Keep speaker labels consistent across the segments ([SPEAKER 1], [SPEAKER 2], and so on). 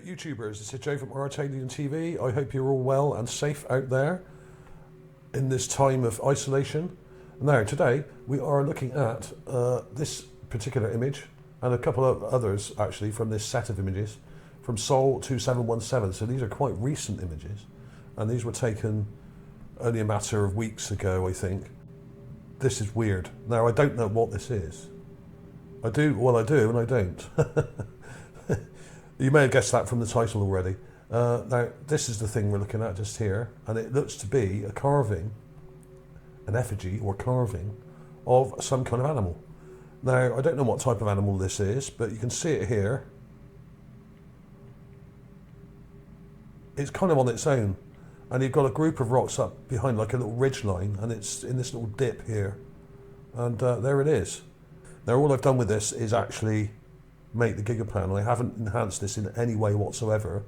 [SPEAKER 1] YouTubers, this is Joe from ArtAlienTV. I hope you're all well and safe out there in this time of isolation. Now, today we are looking at this particular image and a couple of others actually from this set of images from Sol 2717. So these are quite recent images, and these were taken only a matter of weeks ago, I think. This is weird. Now, I don't know what this is. I do and I don't. You may have guessed that from the title already. Now, this is the thing we're looking at just here, and it looks to be a carving, an effigy or carving of some kind of animal. Now, I don't know what type of animal this is, but you can see it here. It's kind of on its own, and you've got a group of rocks up behind like a little ridge line, and it's in this little dip here, and there it is. Now, all I've done with this is actually make the GIGAplan. I haven't enhanced this in any way whatsoever.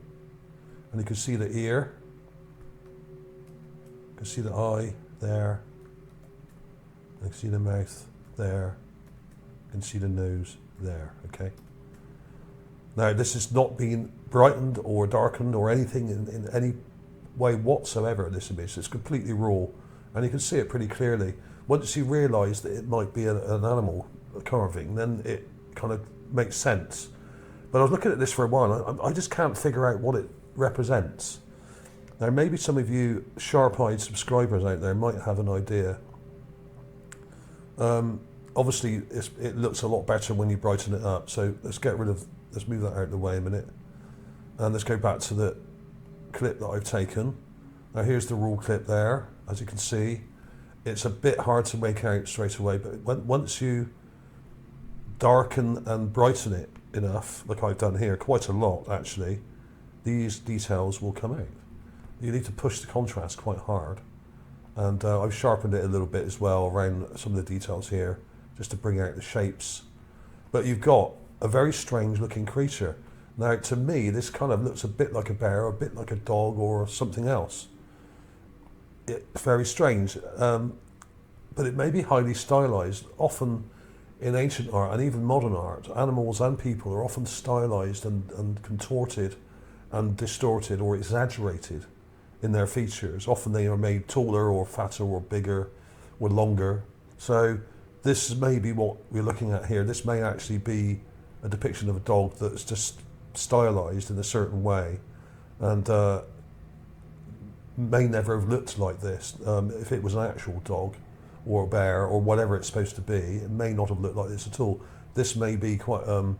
[SPEAKER 1] And you can see the ear, you can see the eye there, you can see the mouth there, you can see the nose there, okay? Now, this has not been brightened or darkened or anything in any way whatsoever, this image. It's completely raw, and you can see it pretty clearly. Once you realise that it might be an animal carving, then it kind of makes sense. But I was looking at this for a while, I just can't figure out what it represents. Now, maybe some of you sharp-eyed subscribers out there might have an idea. Obviously, it looks a lot better when you brighten it up, so let's move that out of the way a minute. And let's go back to the clip that I've taken. Now, here's the raw clip there. As you can see, it's a bit hard to make out straight away, but once you darken and brighten it enough, like I've done here, quite a lot actually, these details will come out. You need to push the contrast quite hard, and I've sharpened it a little bit as well around some of the details here, just to bring out the shapes. But you've got a very strange looking creature. Now, to me, this kind of looks a bit like a bear, a bit like a dog, or something else. It's very strange, but it may be highly stylized. Often in ancient art and even modern art, animals and people are often stylized and contorted and distorted or exaggerated in their features. Often they are made taller or fatter or bigger or longer. So this may be what we're looking at here. This may actually be a depiction of a dog that's just stylized in a certain way, and may never have looked like this. If it was an actual dog or a bear or whatever it's supposed to be, it may not have looked like this at all. This may be quite a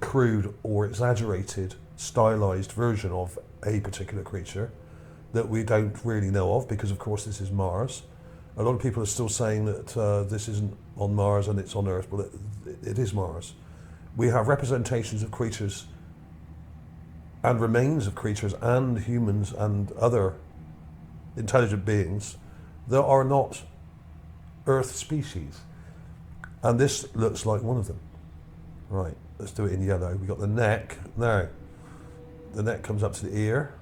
[SPEAKER 1] crude or exaggerated, stylized version of a particular creature that we don't really know of, because of course this is Mars. A lot of people are still saying that this isn't on Mars and it's on Earth, but it is Mars. We have representations of creatures and remains of creatures and humans and other intelligent beings that are not Earth species, and this looks like one of them. Right, let's do it in yellow. We've got the neck. Now, the neck comes up to the ear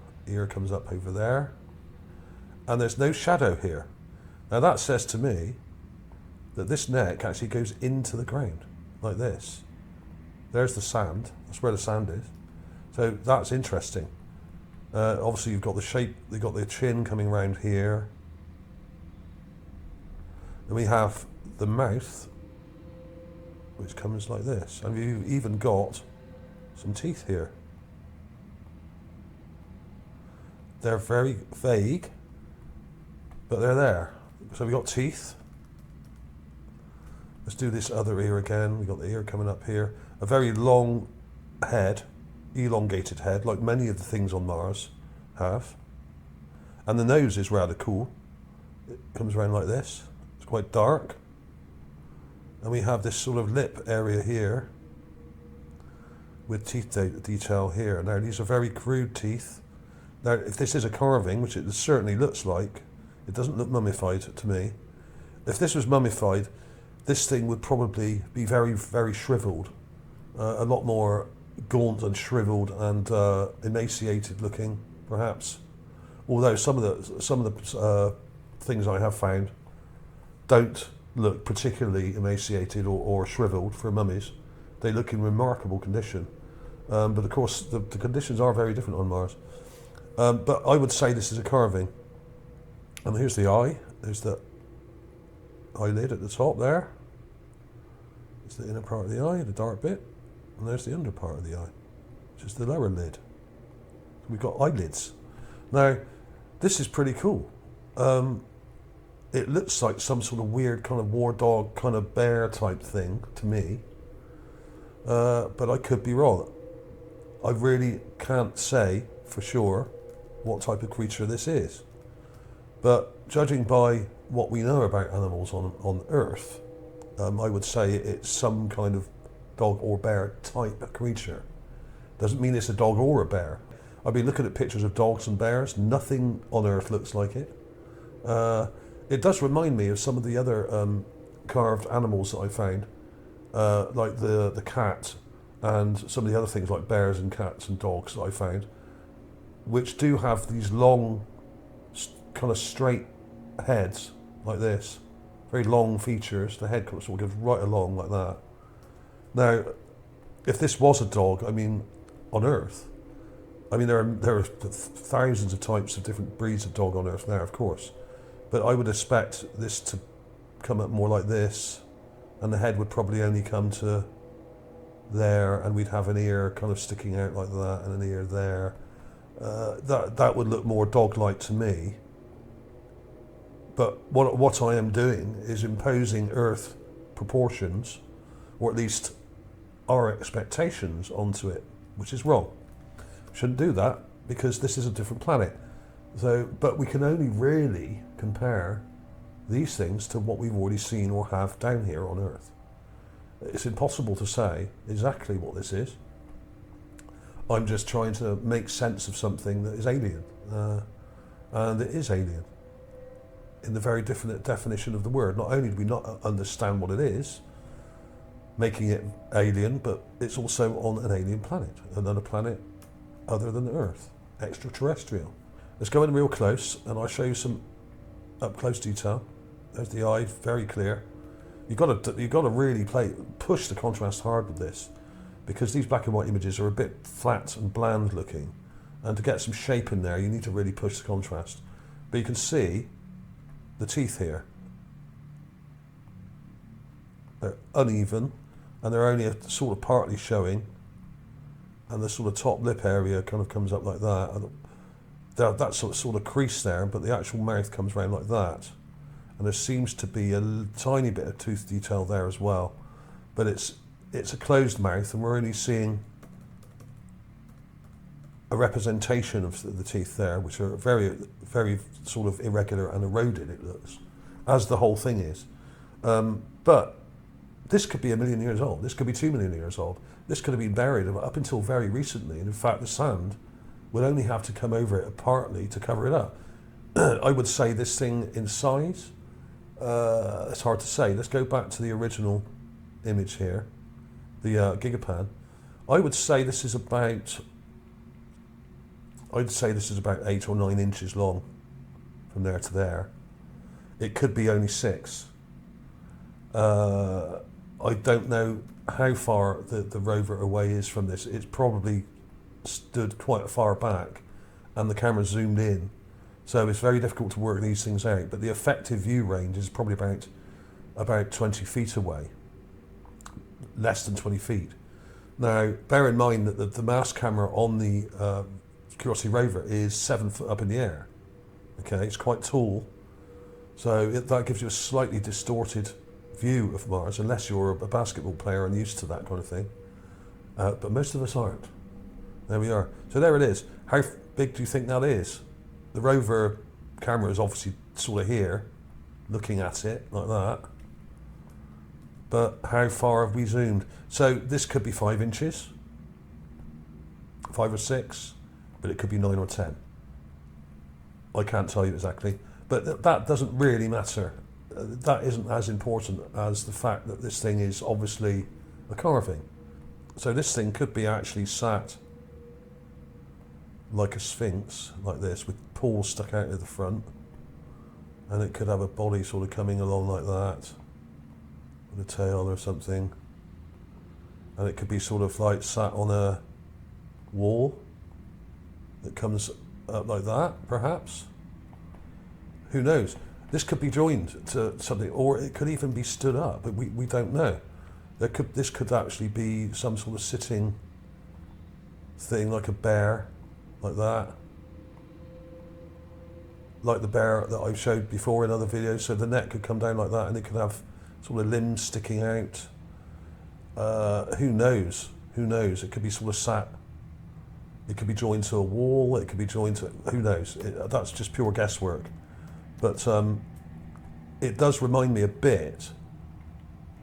[SPEAKER 1] comes up over there, and there's no shadow here. Now, that says to me that this neck actually goes into the ground, like this. There's the sand, that's where the sand is. So that's interesting. Obviously, you've got the shape, you've got the chin coming around here. Then we have the mouth, which comes like this. And you've even got some teeth here. They're very vague, but they're there. So we've got teeth. Let's do this other ear again. We've got the ear coming up here. A very long head, elongated head, like many of the things on Mars have. And the nose is rather cool. It comes around like this. It's quite dark. And we have this sort of lip area here with teeth detail here. Now, these are very crude teeth. Now, if this is a carving, which it certainly looks like, it doesn't look mummified to me. If this was mummified, this thing would probably be very, very shriveled. A lot more gaunt and shriveled and emaciated looking, perhaps. Although some of the things I have found don't look particularly emaciated or shriveled for mummies. They look in remarkable condition. But of course, the conditions are very different on Mars. But I would say this is a carving. And here's the eye. There's the eyelid at the top there. It's the inner part of the eye, the dark bit. And there's the under part of the eye, which is the lower lid. So we've got eyelids. Now, this is pretty cool. It looks like some sort of weird kind of war dog, kind of bear type thing to me. But I could be wrong. I really can't say for sure what type of creature this is. But judging by what we know about animals on Earth, I would say it's some kind of dog or bear type of creature. Doesn't mean it's a dog or a bear. I've been looking at pictures of dogs and bears. Nothing on Earth looks like it. It does remind me of some of the other carved animals that I found, like the cat and some of the other things like bears and cats and dogs that I found, which do have these long, kind of straight heads like this, very long features. The head sort of goes right along like that. Now, if this was a dog, I mean, on Earth, I mean, there are thousands of types of different breeds of dog on Earth now, of course. But I would expect this to come up more like this, and the head would probably only come to there, and we'd have an ear kind of sticking out like that, and an ear there. That would look more dog-like to me. But what I am doing is imposing Earth proportions, or at least our expectations onto it, which is wrong. Shouldn't do that, because this is a different planet. So, but we can only really compare these things to what we've already seen or have down here on Earth. It's impossible to say exactly what this is. I'm just trying to make sense of something that is alien. And it is alien in the very definite definition of the word. Not only do we not understand what it is, making it alien, but it's also on an alien planet, another planet other than Earth, extraterrestrial. Let's go in real close, and I'll show you some up close detail. There's the eye, very clear. You've got to really push the contrast hard with this, because these black and white images are a bit flat and bland looking, and to get some shape in there, you need to really push the contrast. But you can see the teeth here. They're uneven, and they're only sort of partly showing, and the sort of top lip area kind of comes up like that. And that sort of crease there, but the actual mouth comes around like that. And there seems to be a tiny bit of tooth detail there as well. But it's a closed mouth, and we're only seeing a representation of the teeth there, which are very, very sort of irregular and eroded, it looks, as the whole thing is. But this could be 1 million years old. This could be 2 million years old. This could have been buried up until very recently. And in fact, the sand would only have to come over it partly to cover it up. I would say this thing in size, it's hard to say. Let's go back to the original image here, the GIGApan. I would say this is about 8 or 9 inches long from there to there. It could be only 6. I don't know how far the rover away is from this. It's probably stood quite far back, and the camera zoomed in, so it's very difficult to work these things out. But the effective view range is probably about 20 feet away, less than 20 feet. Now, bear in mind that the mass camera on the Curiosity Rover is 7 foot up in the air. Okay, it's quite tall, so that gives you a slightly distorted view of Mars, unless you're a basketball player and used to that kind of thing. But most of us aren't. There we are. So there it is. How big do you think that is? The rover camera is obviously sort of here, looking at it like that. But how far have we zoomed? So this could be 5 inches, 5 or 6, but it could be 9 or 10. I can't tell you exactly, but that doesn't really matter. That isn't as important as the fact that this thing is obviously a carving. So this thing could be actually sat like a sphinx, like this, with paws stuck out at the front, and it could have a body sort of coming along like that, with a tail or something, and it could be sort of like sat on wall that comes up like that, perhaps. Who knows? This could be joined to something, or it could even be stood up, but we don't know. This could actually be some sort of sitting thing, like a bear, like that. Like the bear that I've showed before in other videos, so the neck could come down like that and it could have sort of limbs sticking out. Who knows? Who knows? It could be sort of sat, it could be joined to a wall, it could be joined to, who knows? That's just pure guesswork. But it does remind me a bit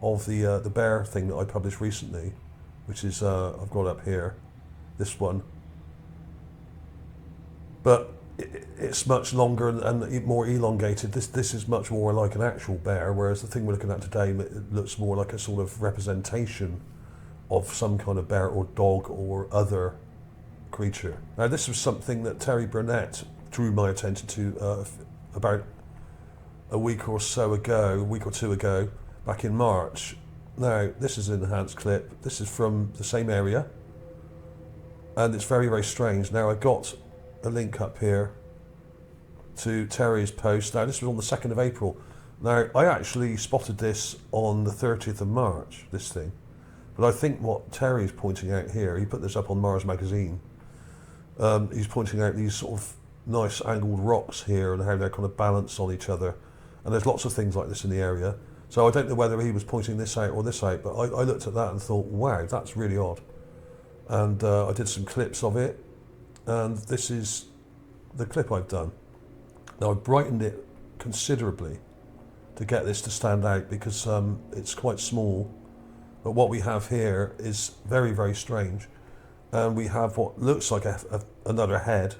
[SPEAKER 1] of the bear thing that I published recently, which is, I've got up here, this one. But it's much longer and more elongated. This is much more like an actual bear, whereas the thing we're looking at today, it looks more like a sort of representation of some kind of bear or dog or other creature. Now this was something that Terry Burnett drew my attention to about a week or two ago, back in March. Now this is an enhanced clip. This is from the same area, and it's very, very strange. Now I got a link up here to Terry's post. Now this was on the 2nd of April. Now I actually spotted this on the 30th of March, this thing. But I think what Terry's pointing out here, he put this up on Mars Magazine, he's pointing out these sort of nice angled rocks here and how they're kind of balanced on each other. And there's lots of things like this in the area. So I don't know whether he was pointing this out or this out, but I looked at that and thought, wow, that's really odd. And I did some clips of it. And this is the clip I've done. Now I've brightened it considerably to get this to stand out because it's quite small. But what we have here is very, very strange. And we have what looks like another head,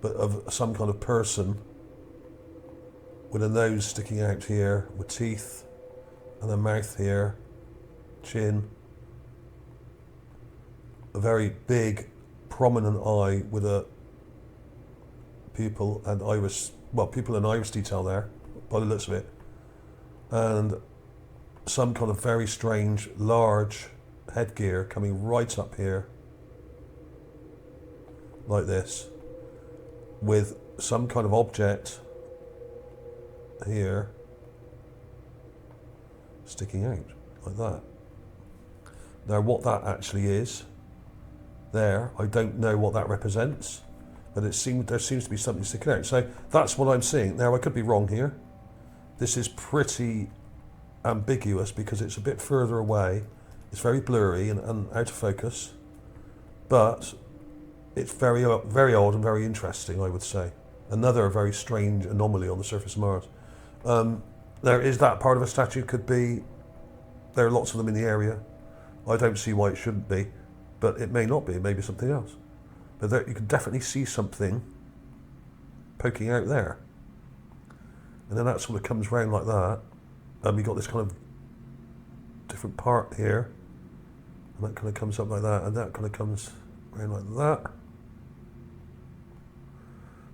[SPEAKER 1] but of some kind of person with a nose sticking out here, with teeth, and a mouth here, chin, a very big prominent eye with a pupil and iris, well, pupil and iris detail there, by the looks of it, and some kind of very strange, large headgear coming right up here, like this, with some kind of object here sticking out, like that. Now what that actually is, there, I don't know what that represents, but there seems to be something sticking out. So that's what I'm seeing. Now I could be wrong here. This is pretty ambiguous because it's a bit further away. It's very blurry and out of focus, but it's very, very odd and very interesting, I would say. Another very strange anomaly on the surface of Mars. There is that part of a statue, could be. There are lots of them in the area. I don't see why it shouldn't be. But it may not be, it may be something else. But there, you can definitely see something poking out there. And then that sort of comes round like that. And we got this kind of different part here. And that kind of comes up like that, and that kind of comes round like that.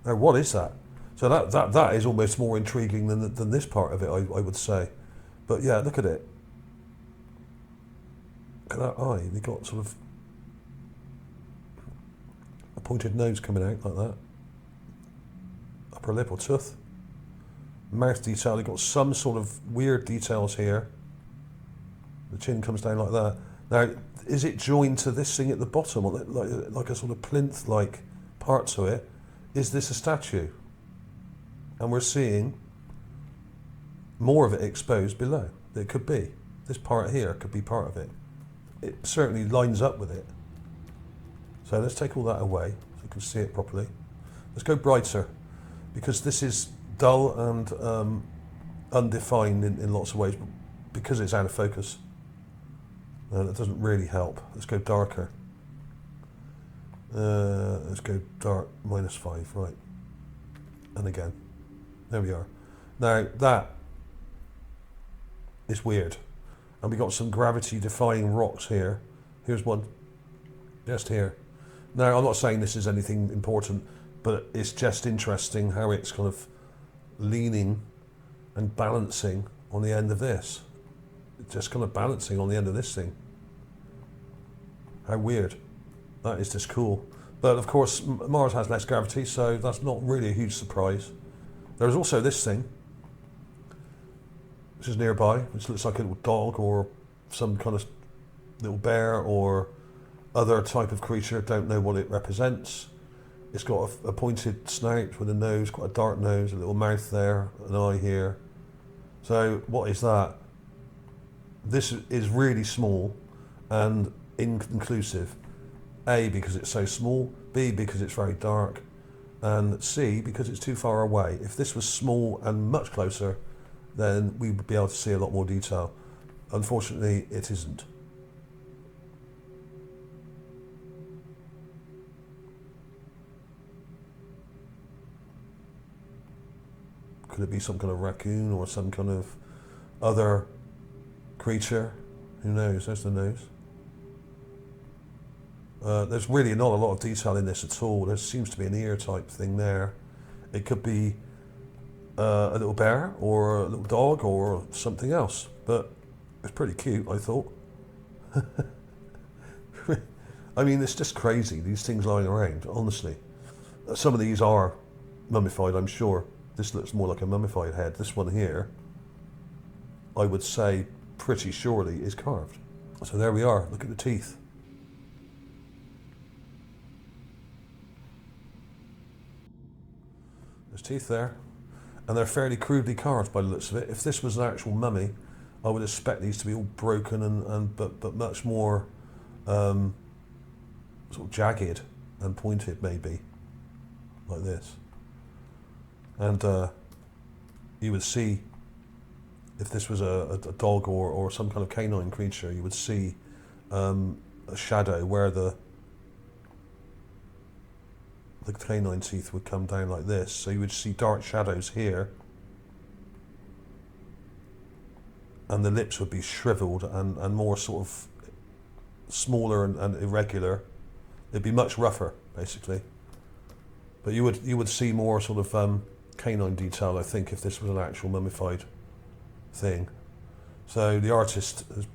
[SPEAKER 1] Now what is that? So that is almost more intriguing than this part of it, I would say. But yeah, look at it. Look at that eye, they got sort of a pointed nose coming out like that. Upper lip or tooth. Mouth detail, they've got some sort of weird details here. The chin comes down like that. Now, is it joined to this thing at the bottom, or like a sort of plinth-like part to it? Is this a statue? And we're seeing more of it exposed below. It could be. This part here could be part of it. It certainly lines up with it. So let's take all that away so you can see it properly. Let's go brighter, because this is dull and undefined in lots of ways, but because it's out of focus, and it doesn't really help. Let's go darker. Let's go dark, -5, right. And again, there we are. Now that is weird. And we got some gravity defying rocks here. Here's one, just here. Now I'm not saying this is anything important, but it's just interesting how it's kind of leaning and balancing on the end of this. It's just kind of balancing on the end of this thing. How weird. That is just cool. But of course, Mars has less gravity, so that's not really a huge surprise. There's also this thing, which is nearby, which looks like a little dog or some kind of little bear or other type of creature. Don't know what it represents. It's got a pointed snout with a nose, quite a dark nose, a little mouth there, an eye here. So what is that? This is really small and inconclusive. A, because it's so small, B, because it's very dark, and C, because it's too far away. If this was small and much closer, then we would be able to see a lot more detail. Unfortunately, it isn't. Could it be some kind of raccoon or some kind of other creature? Who knows? There's the nose. There's really not a lot of detail in this at all. There seems to be an ear type thing there. It could be a little bear or a little dog or something else, but it's pretty cute, I thought. I mean, it's just crazy, these things lying around, honestly. Some of these are mummified, I'm sure. This looks more like a mummified head. This one here, I would say pretty surely is carved. So there we are, look at the teeth. There's teeth there, and they're fairly crudely carved by the looks of it. If this was an actual mummy, I would expect these to be all broken but much more sort of jagged and pointed, maybe like this. And you would see, if this was a dog or some kind of canine creature, you would see a shadow where the canine teeth would come down like this. So you would see dark shadows here, and the lips would be shriveled and more sort of smaller and irregular. It'd be much rougher, basically. But you would see more sort of canine detail, I think, if this was an actual mummified thing. So the artist has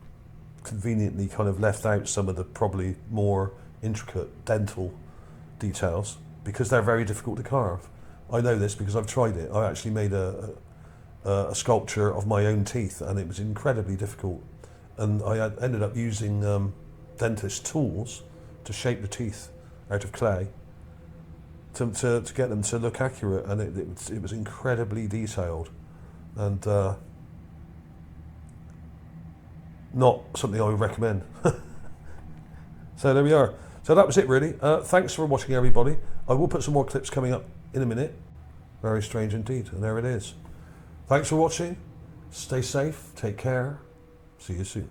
[SPEAKER 1] conveniently kind of left out some of the probably more intricate dental details, because they're very difficult to carve. I know this because I've tried it. I actually made a sculpture of my own teeth, and it was incredibly difficult. And I ended up using dentist tools to shape the teeth out of clay to get them to look accurate, and it was incredibly detailed, and not something I would recommend. So there we are. So that was it, really. Thanks for watching, everybody. I will put some more clips coming up in a minute. Very strange indeed, and there it is. Thanks for watching. Stay safe, take care. See you soon.